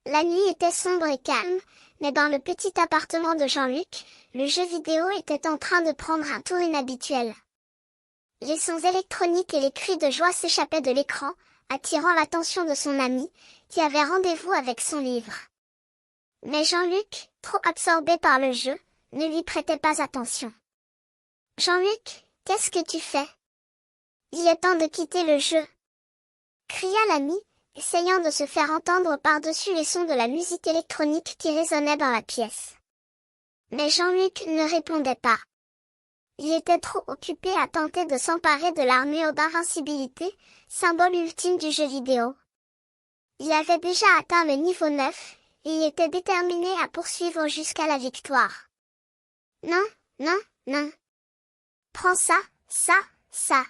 La nuit était sombre et calme, mais dans le petit appartement de Jean-Luc, le jeu vidéo était en train de prendre un tour inhabituel. Les sons électroniques et les cris de joie s'échappaient de l'écran, attirant l'attention de son ami, qui avait rendez-vous avec son livre. Mais Jean-Luc, trop absorbé par le jeu, ne lui prêtait pas attention. « Jean-Luc, qu'est-ce que tu fais? Il est temps de quitter le jeu. » cria l'ami, essayant de se faire entendre par-dessus les sons de la musique électronique qui résonnait dans la pièce. Mais Jean-Luc ne répondait pas. Il était trop occupé à tenter de s'emparer de l'armure d'invincibilité, symbole ultime du jeu vidéo. Il avait déjà atteint le niveau 9, et il était déterminé à poursuivre jusqu'à la victoire. « Non, non, non. Prends ça, ça. »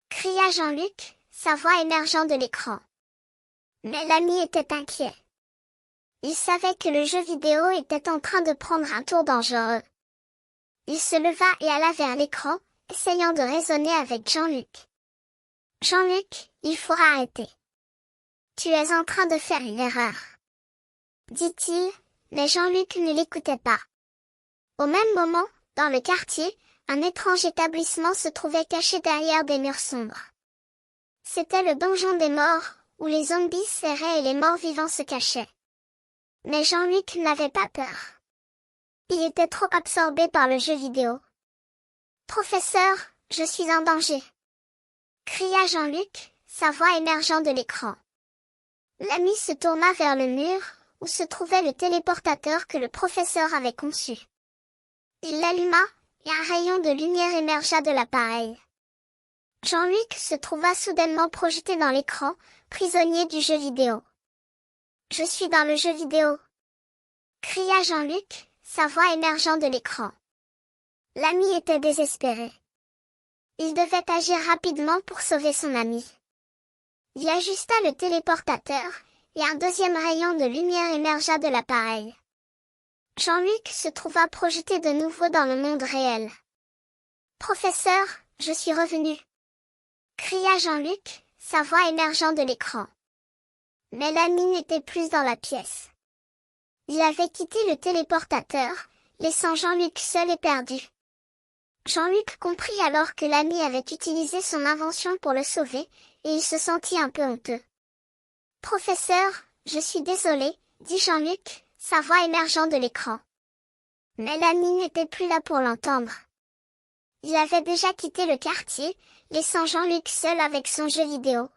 cria Jean-Luc, sa voix émergeant de l'écran. Mais l'ami était inquiet. Il savait que le jeu vidéo était en train de prendre un tour dangereux. Il se leva et alla vers l'écran, essayant de raisonner avec Jean-Luc. « Jean-Luc, il faut arrêter. Tu es en train de faire une erreur. » dit-il, mais Jean-Luc ne l'écoutait pas. Au même moment, dans le quartier, un étrange établissement se trouvait caché derrière des murs sombres. C'était le donjon des morts, où les zombies serraient et les morts vivants se cachaient. Mais Jean-Luc n'avait pas peur. Il était trop absorbé par le jeu vidéo. « Professeur, je suis en danger !» cria Jean-Luc, sa voix émergeant de l'écran. L'ami se tourna vers le mur, où se trouvait le téléportateur que le professeur avait conçu. Il l'alluma, et un rayon de lumière émergea de l'appareil. Jean-Luc se trouva soudainement projeté dans l'écran, prisonnier du jeu vidéo. « Je suis dans le jeu vidéo !» cria Jean-Luc, sa voix émergeant de l'écran. L'ami était désespéré. Il devait agir rapidement pour sauver son ami. Il ajusta le téléportateur, et un deuxième rayon de lumière émergea de l'appareil. Jean-Luc se trouva projeté de nouveau dans le monde réel. « Professeur, je suis revenu !» cria Jean-Luc, sa voix émergeant de l'écran. Mais l'ami n'était plus dans la pièce. Il avait quitté le téléportateur, laissant Jean-Luc seul et perdu. Jean-Luc comprit alors que l'ami avait utilisé son invention pour le sauver, et il se sentit un peu honteux. « Professeur, je suis désolé, » dit Jean-Luc, sa voix émergeant de l'écran. Mais l'ami n'était plus là pour l'entendre. Il avait déjà quitté le quartier, laissant Jean-Luc seul avec son jeu vidéo.